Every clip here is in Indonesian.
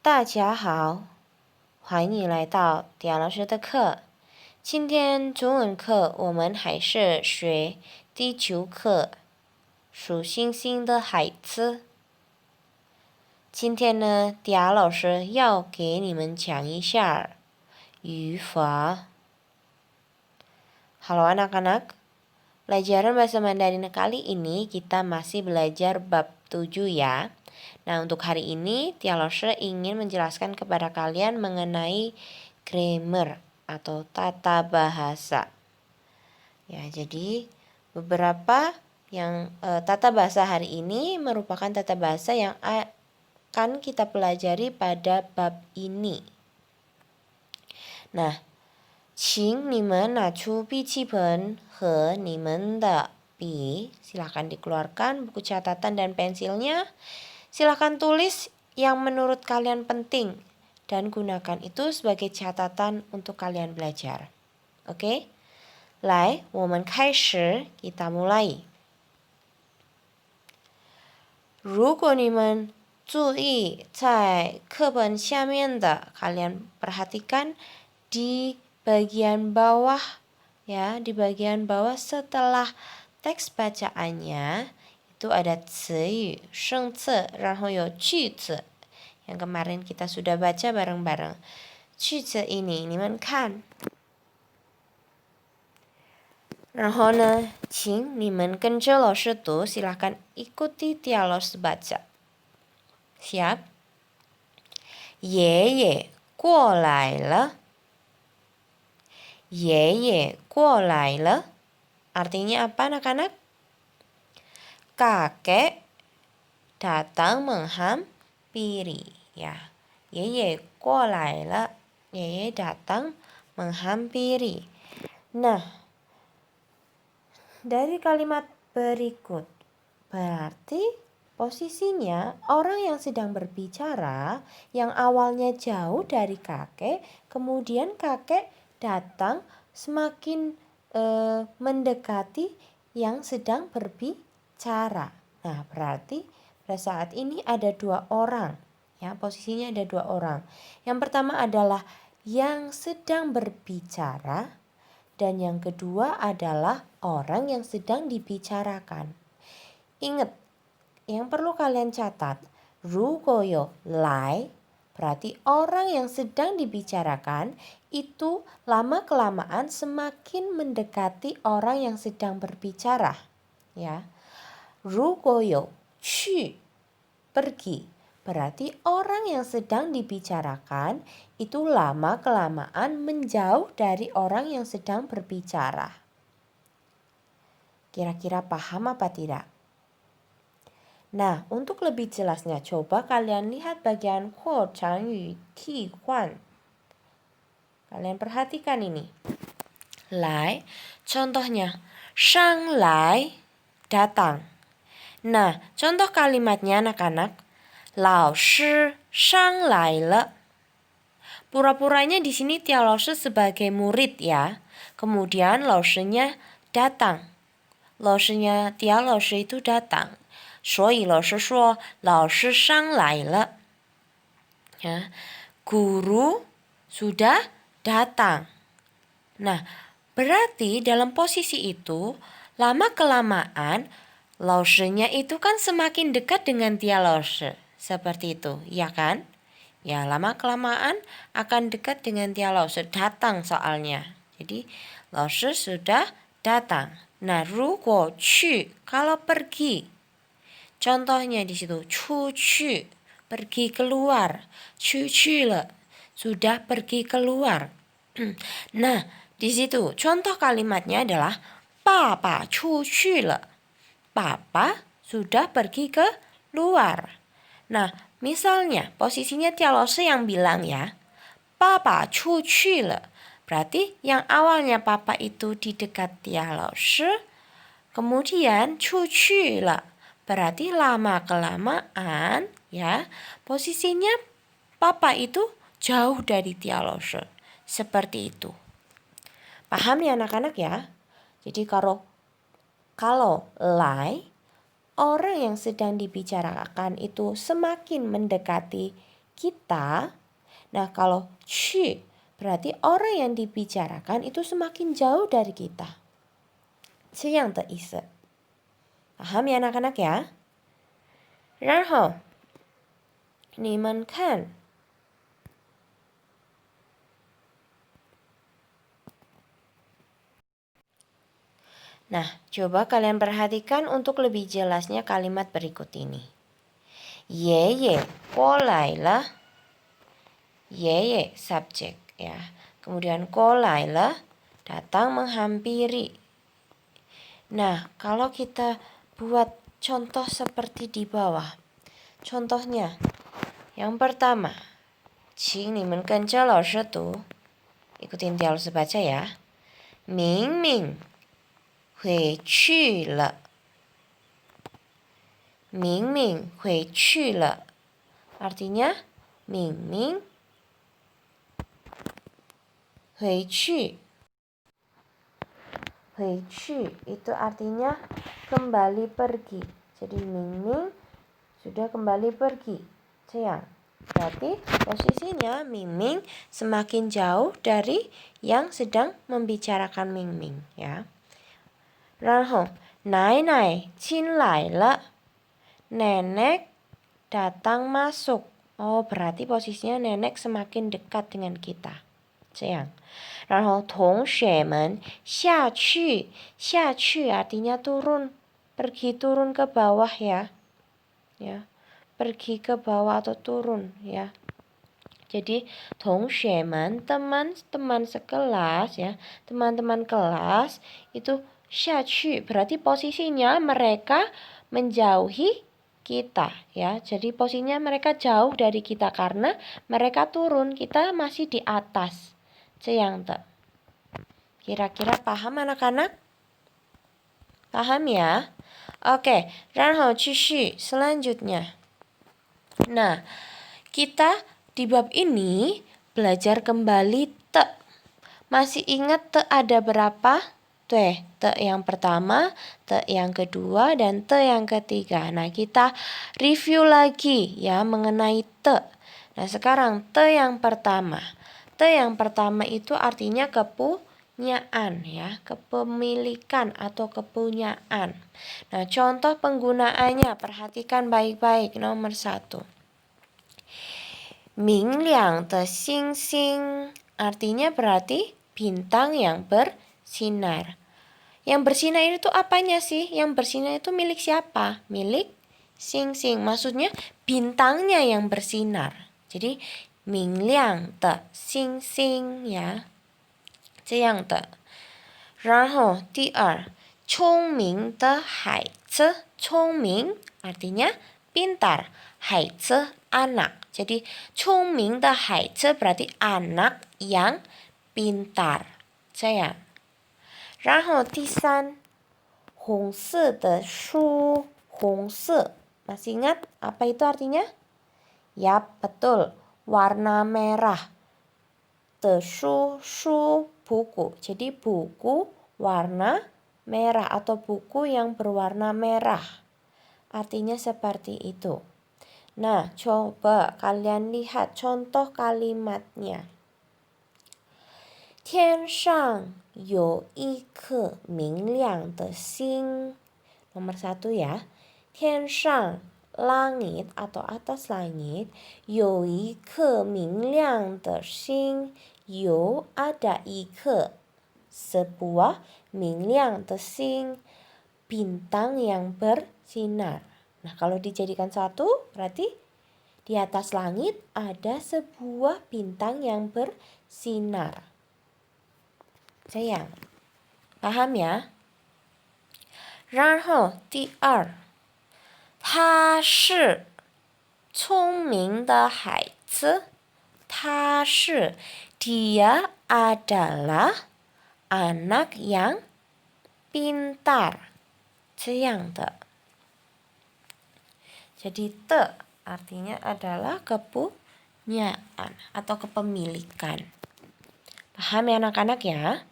大家好，欢迎来到刁老师的课。今天中文课我们还是学第9课数星星的孩子。今天呢，刁老师要给你们讲一下语法。Halo anak-anak, pelajaran bahasa Mandarin kali ini kita masih belajar bab 7 ya. Nah, untuk hari ini Tia Lose ingin menjelaskan kepada kalian mengenai grammar atau tata bahasa. Ya, jadi beberapa yang tata bahasa hari ini merupakan tata bahasa yang akan kita pelajari pada bab ini. Nah, 请你们拿出笔记本和你们的笔. Silahkan dikeluarkan buku catatan dan pensilnya. Silahkan tulis yang menurut kalian penting dan gunakan itu sebagai catatan untuk kalian belajar. Oke? 来，我们开始，kita mulai. 如果你们注意在课本下面的, kalian perhatikan di bagian bawah ya, di bagian bawah setelah teks bacaannya itu ada 词语, 生词, 然后有句子 yang kemarin kita sudah baca bareng-bareng. 句子 ini, 你们看. 然后呢，请你们跟着老师读, silahkan ikuti Tia Lose baca. Siap? 爷爷过来了. 爷爷过来了. Artinya apa anak-anak? Kakek datang menghampiri. Ya, 爷爷过来了. 爷爷 datang menghampiri. Nah, dari kalimat berikut berarti posisinya orang yang sedang berbicara yang awalnya jauh dari kakek, kemudian kakek datang semakin mendekati yang sedang berbicara. Nah, berarti pada saat ini ada 2 orang. Ya, posisinya ada 2 orang. Yang pertama adalah yang sedang berbicara dan yang kedua adalah orang yang sedang dibicarakan. Ingat, yang perlu kalian catat, 如果有来 berarti orang yang sedang dibicarakan itu lama-kelamaan semakin mendekati orang yang sedang berbicara. Ya. 如果有去 pergi, berarti orang yang sedang dibicarakan itu lama-kelamaan menjauh dari orang yang sedang berbicara. Kira-kira paham apa tidak? Nah, untuk lebih jelasnya, coba kalian lihat bagian 扩展语替换. Kalian perhatikan ini. 来, contohnya, 上来, datang. Nah, contoh kalimatnya anak-anak, 老师上来了. Pura-puranya di sini Tia Lose sebagai murid ya. Kemudian 老师nya datang. 老师nya Tia Lose itu datang. 所以老师说老师上来了. Ya, guru sudah datang. Nah, berarti dalam posisi itu lama-kelamaan 老师nya itu kan semakin dekat dengan Tia Lose. Seperti itu, ya kan? Ya, lama-kelamaan akan dekat dengan Tia Lose. Datang soalnya. Jadi, 老师 sudah datang. Nah, 如果去 kalau pergi. Contohnya di situ, 出去 pergi keluar, 出去了 sudah pergi keluar. Nah, di situ contoh kalimatnya adalah 爸爸出去了. Papa sudah pergi ke luar. Nah, misalnya posisinya Tia Lose yang bilang ya, 爸爸出去了. Berarti yang awalnya papa itu di dekat Tia Lose, kemudian 出去了. Berarti lama-kelamaan ya, posisinya papa itu jauh dari Tia Lose. Seperti itu. Paham ya anak-anak ya? Jadi kalau lai, orang yang sedang dibicarakan itu semakin mendekati kita. Nah, kalau去berarti orang yang dibicarakan itu semakin jauh dari kita. 这样的意思. Paham ya anak-anak ya? 然后你们看 Nah, coba kalian perhatikan untuk lebih jelasnya kalimat berikut ini. Yeye, kolailah. Yeye, subjek ya. Kemudian kolailah, datang menghampiri. Nah, kalau kita buat contoh seperti di bawah. Contohnya, yang pertama, 请你们跟着老师读. Ikutin Tia Laus baca ya. 明明回去了，明明回去了. Artinya, 明明回去. 回去itu artinya kembali pergi. Jadi, 明明 sudah kembali pergi. 这样. Berarti posisinya 明明 semakin jauh dari yang sedang membicarakan 明明 ya. 然后奶奶进来了. Nenek datang masuk. Oh, berarti posisinya nenek semakin dekat dengan kita. 这样. 然后同学们下去. 下去 artinya turun. Pergi turun ke bawah ya. Ya. Pergi ke bawah atau turun ya. Jadi 同学们 teman-teman sekelas ya. Teman-teman kelas itu 下去 berarti posisinya mereka menjauhi kita ya. Jadi posisinya mereka jauh dari kita karena mereka turun, kita masih di atas. 这样的. Kira-kira paham anak-anak? Paham ya? Oke, 然后继续 selanjutnya. Nah, kita di bab ini belajar kembali te. Masih ingat te ada berapa? Te yang pertama, te yang kedua, dan te yang ketiga. Nah, kita review lagi ya mengenai te. Nah, sekarang te yang pertama. Te yang pertama itu artinya kepunyaan ya, kepemilikan atau kepunyaan. Nah, contoh penggunaannya perhatikan baik-baik. Nomor 1. 明亮的星星 artinya berarti bintang yang bersinar. Yang bersinar itu apanya sih? Yang bersinar itu milik siapa? Milik sing-sing. Maksudnya bintangnya yang bersinar. Jadi 明亮的星星 ya. 这样的. 然后第二，聪明的孩子，聪明 artinya pintar, 孩子 anak. Jadi 聪明的孩子 berarti anak yang pintar. 这样. 然后第三，红色的书，红色 masih ingat apa itu artinya? Ya, betul. Warna merah. 的书 buku. Jadi buku warna merah atau buku yang berwarna merah. Artinya seperti itu. Nah, coba kalian lihat contoh kalimatnya. 天上有一颗明亮的星. Nomor 1 ya. 天上 langit atau atas langit. 有一颗明亮的星. 有 ada 一颗 sebuah 明亮的星 bintang yang bersinar. Nah, kalau dijadikan satu berarti di atas langit ada sebuah bintang yang bersinar. 这样 paham ya? 然后第二，他是聪明的孩子。他是 dia adalah anak yang pintar. 这样的. Jadi te artinya adalah kepunyaan atau kepemilikan. Paham ya anak-anak ya?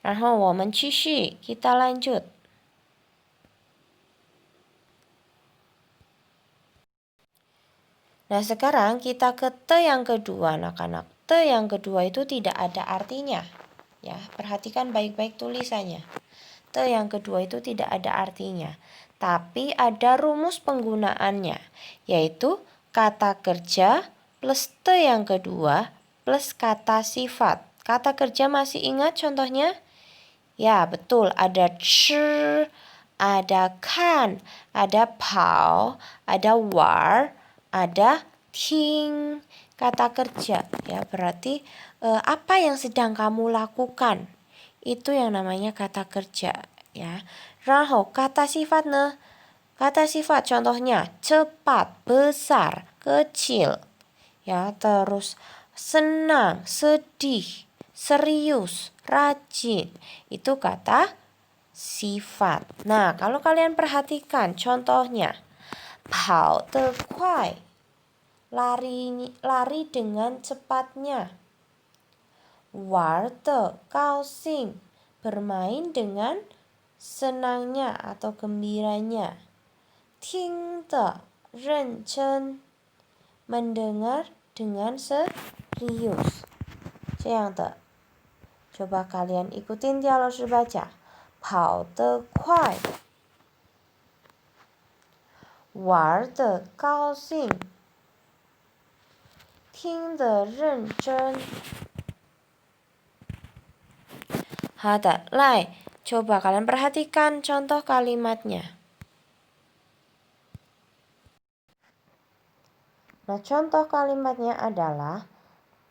然后我们继续, kita lanjut. Nah, sekarang kita ke te yang kedua, anak-anak. Te yang kedua itu tidak ada artinya. Ya, perhatikan baik-baik tulisannya. Te yang kedua itu tidak ada artinya. Tapi ada rumus penggunaannya, yaitu kata kerja plus te yang kedua plus kata sifat. Kata kerja masih ingat contohnya? Ya, betul. Ada ch, ada kan, ada pao, ada war, ada ting. Kata kerja, ya berarti apa yang sedang kamu lakukan? Itu yang namanya kata kerja, ya. 然后 kata sifat ne? Kata sifat contohnya cepat, besar, kecil. Ya, terus senang, sedih, serius, rajin. Itu kata sifat. Nah, kalau kalian perhatikan contohnya. 跑得快, lari dengan cepatnya. 玩得高兴, bermain dengan senangnya atau gembiranya. 听得认真, mendengar dengan serius. 这样的 coba kalian ikutin dia老师 baca. 跑得快, 玩得高兴, 听得认真。好的，来 coba kalian perhatikan contoh kalimatnya. Nah, contoh kalimatnya adalah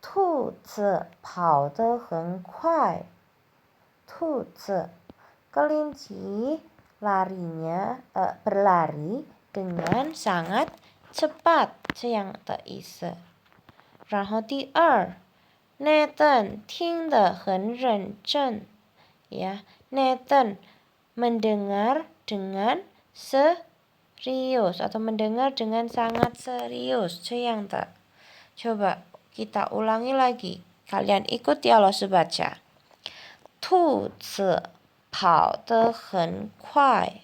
兔子跑得很快. 兔子 kelinci berlari dengan sangat cepat, 这样的意思。然后第二 Nathan 听得很认真, ya. Nathan mendengar dengan serius atau mendengar dengan sangat serius, 这样的。Coba kita ulangi lagi. Kalian ikut ya, 老师 baca. 兔子跑得很快.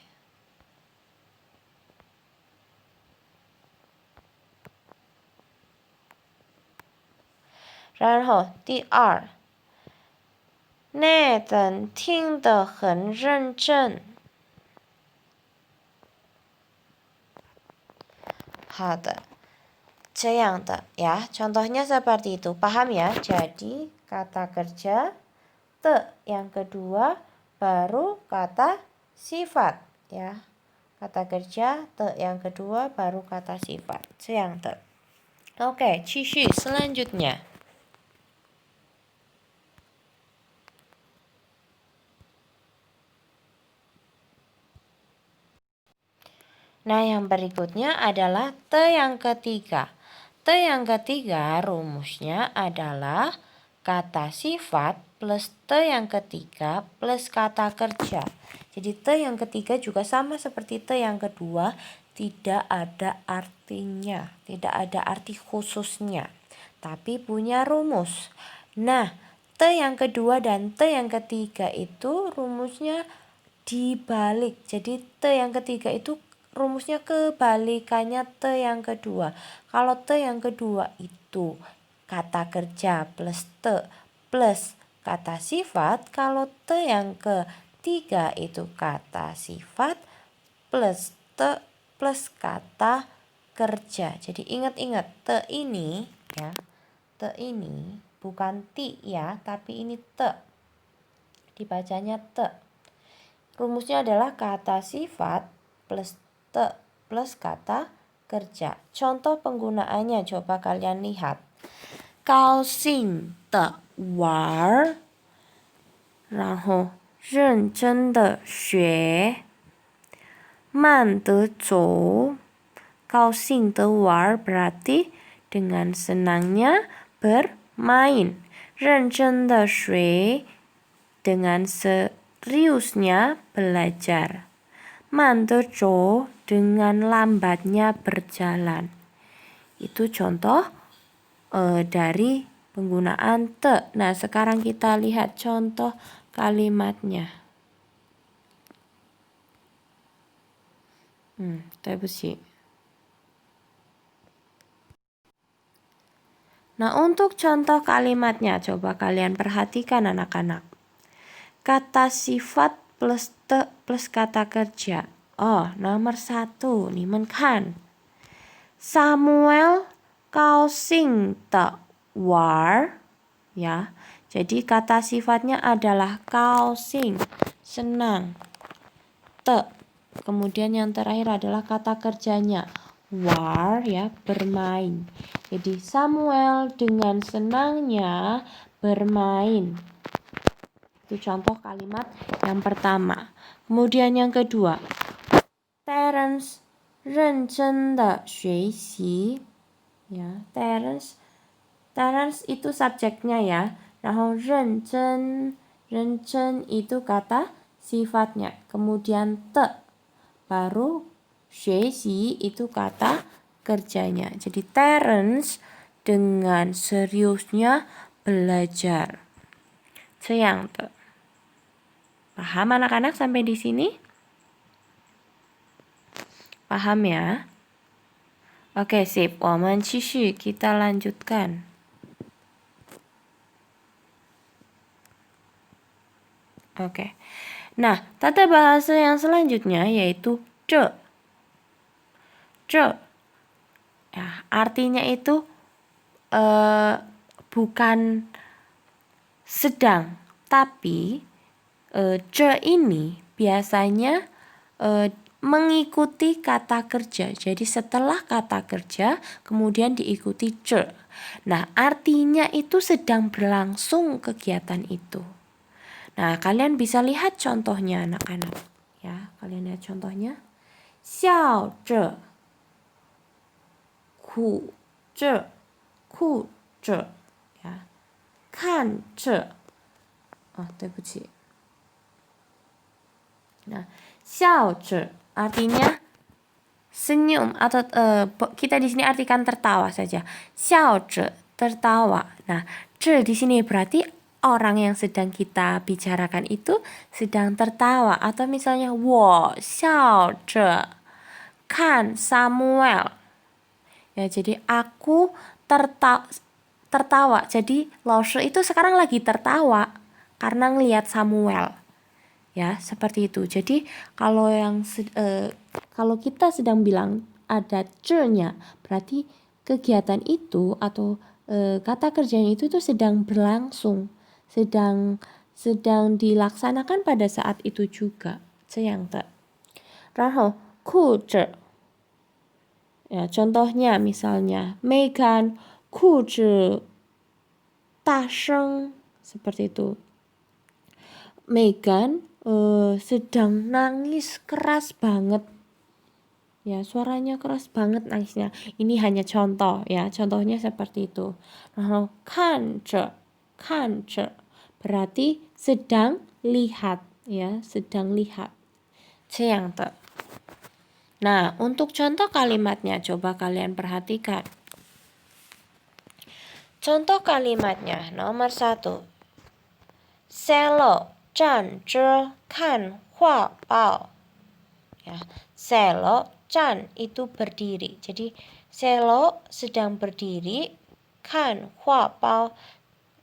然后第二 Nathan 听得很认真. 好的，这样的 ya. Contohnya seperti itu. Paham ya? Jadi kata kerja te yang kedua baru kata sifat, ya. Kata kerja te yang kedua baru kata sifat. 这样的 Oke, 继续 selanjutnya. Nah, yang berikutnya adalah te yang ketiga. Te yang ketiga rumusnya adalah kata sifat plus te yang ketiga plus kata kerja. Jadi te yang ketiga juga sama seperti te yang kedua, tidak ada artinya, tidak ada arti khususnya, tapi punya rumus. Nah, te yang kedua dan te yang ketiga itu rumusnya dibalik. Jadi te yang ketiga itu rumusnya kebalikannya te yang kedua. Kalau te yang kedua itu kata kerja plus te plus kata sifat. Kalau te yang ketiga itu kata sifat plus te plus kata kerja. Jadi ingat-ingat te ini ya. Te ini bukan ti ya, tapi ini te. Dibacanya te. Rumusnya adalah kata sifat plus te plus kata kerja. Contoh penggunaannya coba kalian lihat. 高兴的玩，然后认真的学，慢地走。高兴的玩 berarti dengan senangnya bermain. 认真的学 dengan seriusnya belajar. 慢地走 dengan lambatnya berjalan. Itu contoh dari penggunaan te. Nah, sekarang kita lihat contoh kalimatnya. 对不起 Nah, untuk contoh kalimatnya, coba kalian perhatikan anak-anak. Kata sifat plus te plus kata kerja. Oh, nomor 1, 你们看 Samuel 高兴的玩 ya. Jadi kata sifatnya adalah 高兴, senang. Te. Kemudian yang terakhir adalah kata kerjanya war, ya, bermain. Jadi Samuel dengan senangnya bermain. Itu contoh kalimat yang pertama. Kemudian yang kedua, Terence 认真的学习. Ya, Terence itu subjeknya ya. 然后认真itu kata sifatnya. Kemudian te baru 学习 itu kata kerjanya. Jadi Terence dengan seriusnya belajar. 这样的. Paham anak-anak sampai di sini? Paham ya? Oke, sip. 我们继续, kita lanjutkan. Oke. Nah, tata bahasa yang selanjutnya yaitu 这. 这. Ya, artinya itu bukan sedang, tapi 这 ini biasanya mengikuti kata kerja. Jadi setelah kata kerja kemudian diikuti 这. Nah, artinya itu sedang berlangsung kegiatan itu. Nah, kalian bisa lihat contohnya anak-anak. Ya, kalian lihat contohnya. 笑着 哭着 哭着 ya. 看着 对不起. Nah, 笑着 artinya senyum atau kita di sini artikan tertawa saja. 笑着 tertawa. Nah, 这 di sini berarti orang yang sedang kita bicarakan itu sedang tertawa, atau misalnya 我笑着看 Samuel. Ya, jadi aku tertawa. Jadi 老师 itu sekarang lagi tertawa karena ngelihat Samuel. Ya, seperti itu. Jadi kalau kalau kita sedang bilang ada 这-nya, berarti kegiatan itu atau kata kerjanya itu tuh sedang berlangsung, sedang dilaksanakan pada saat itu juga. 这样的. 然后哭着. Ya, contohnya misalnya Megan 哭着大声, seperti itu. Megan sedang nangis keras banget. Ya, suaranya keras banget nangisnya. Ini hanya contoh ya, contohnya seperti itu. Nah, 看着 berarti sedang lihat ya, sedang lihat. 这样的. Nah, untuk contoh kalimatnya coba kalian perhatikan. Contoh kalimatnya nomor 1. Selo 站着看画报. Ya, Selo 站 itu berdiri. Jadi Selo sedang berdiri, kan 画报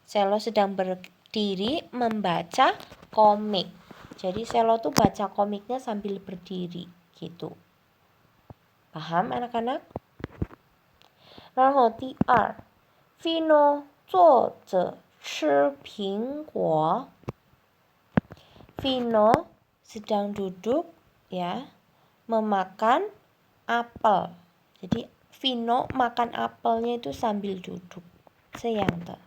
Selo sedang berdiri membaca komik. Jadi Selo tuh baca komiknya sambil berdiri gitu. Paham anak-anak? 然后第二 Vino 坐着吃苹果. Vino sedang duduk ya, memakan apel. Jadi Vino makan apelnya itu sambil duduk. 这样的.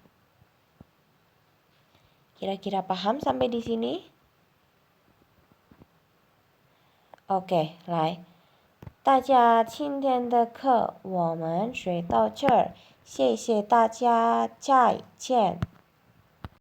Kira-kira paham sampai di sini? Oke, 来。大家今天的课我们学到这儿，谢谢大家，再见。